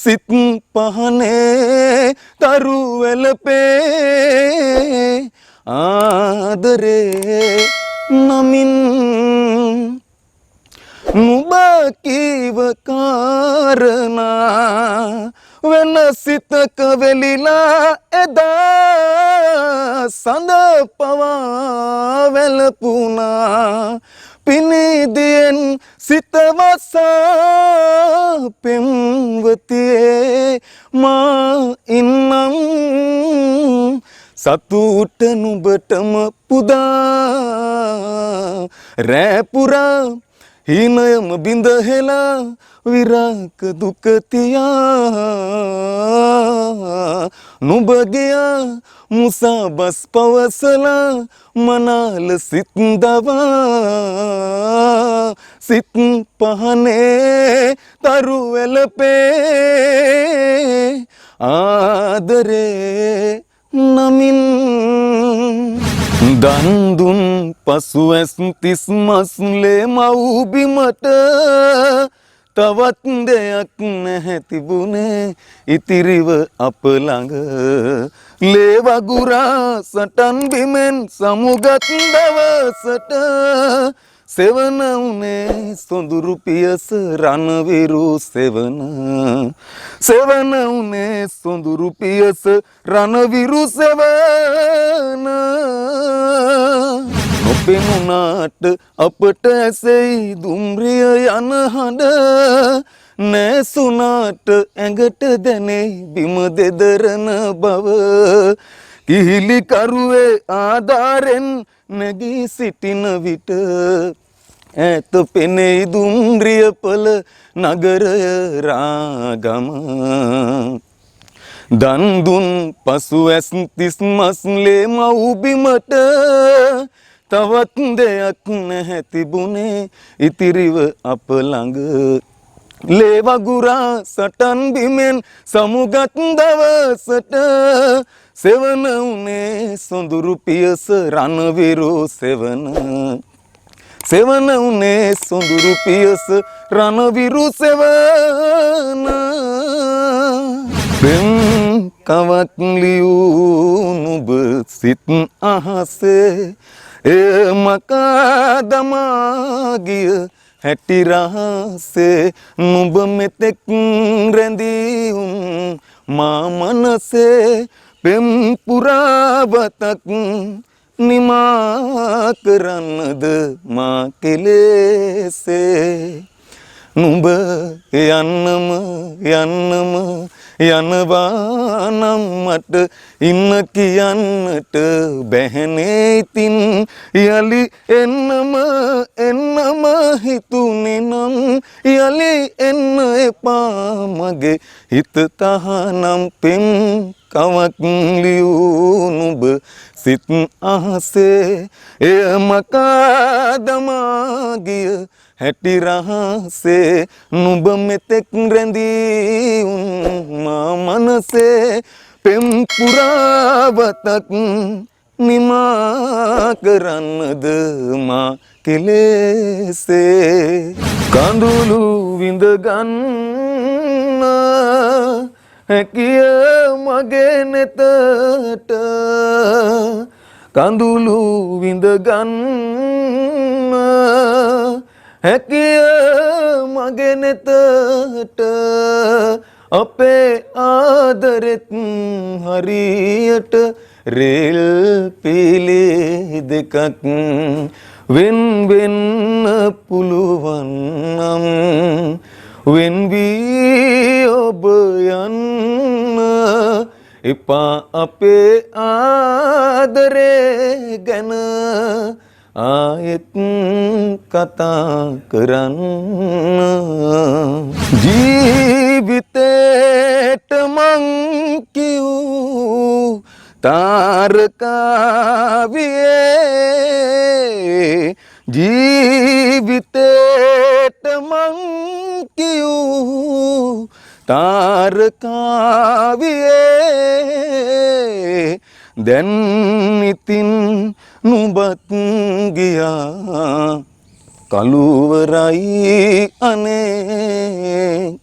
සිත් පහනේ තරු වැළපේ ආදරේ නමින් නුඹ කීව කාරණා වෙන සිතක වෙලිලා එදා සඳ පවා වැළපුණා පිනිදියෙන් සිත වසා පෙම්වතියේ මා ඉන්නම් සතුට නුඹටම පුදා රෑ පුරා හිනයම බිඳ හෙලා විරාක දුක තියා නුඹ ගියා මුසාබස් පවසලා මනාල සිත් දවා සිත් පහනේ තරු වැළපේ ආදරේ නමින් දන් දුන් පසු ඇස් තිස් මස්ලේ මව්බිමට තවත් දෙයක් නැහැ තිබුණේ ඉතිරිව අප ළඟ ලේ වගුරා සටන් බිමෙන් සමුගත් දවසට සෙවන උනේ සොඳුරු පියස රණවිරු සෙවන සෙවන උනේ සොඳුරු පියස රණවිරු සෙවන නොපෙනුනාට අපට ඇසෙයි දුම්රිය යන හඬ නැසුනාට ඇඟට දැනෙයි බිම දෙදරන බව කිහිලි කරුවේ ආධාරෙන් නැගී සිටින විට ඈත පෙනෙයි දුම්රියපල නගරය රාගම දන් දුන් පසු ඇස් තිස් මස්ලේ මව්බිමට තවත් දෙයක් නැහැ තිබුණේ ඉතිරිව අප ළඟ ලේ වගුරා සටන් බිමෙන් සමුගත් දවසට සෙවන උනේ සොඳුරු පියස රණවිරු සෙවන සෙවන උනේ සොඳුරු පියස රණවිරු සෙවන පෙම් කවක් ලියූ නුඹ සිත් අහසේ එය මකා දමා ගිය හැටි රහසේ නුඹ මෙතෙක් රැඳී මා මනසේ පෙම් පුරාවතක් නිමා කරන්නද මා කෙලෙසේ නුඹ යන්නම යන්නම යනවා නම් මට ඉන්න කියන්නට බැහැනේ ඉතින් යලි එන්නම එන්නම හිතුනේ නම් යලි එන්න එපා මගේ හිත තහනම් පෙම් කවක් ලියූ නුඹ සිත් අහසේ එය මකා දමා ගිය හැටි රහසේ නුඹ මෙතෙක් රැඳී මා මනසේ පෙම් පුරාවතක් නිමා කරන්නද මා කෙලෙසේ කඳුළු විඳ ගන්න හැකිය මගේ නෙතට කඳුළු විඳ ගන්න හැකිය මගේ නෙතට අපේ ආදරෙත් හරියට රේල් පීලි දෙකක් වෙන් වෙන්න පුළුවන් නම් වෙන් වී ඔබ යන්න එපා අපේ ආදරේ ගැන ආයෙත් කතා කරන්න ජීවිතේට මං කියූ තාරකාවියේ ජීවිතේට මං කියූ තාරකාවියේ දැන් ඉතින් නුඹත් ගියා කළුවරයි අනේ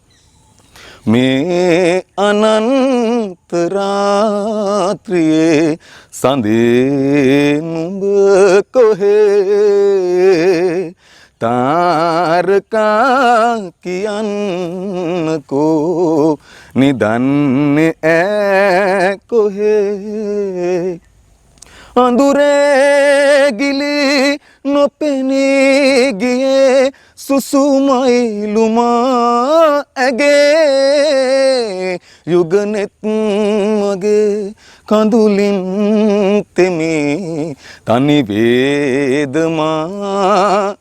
මේ අනන්ත රාත්‍රියේ සඳේ නුඹ කොහේ තාරකා කියන්නකෝ නිදන්නේ ඈ කොහේ අඳුරේ ගිලි නොපෙනී ගියේ සුසුමයිලුමා ඇගේ යුගනෙත් මගේ කඳුලින් තෙමේ තනි වේදමා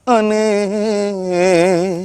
අනේ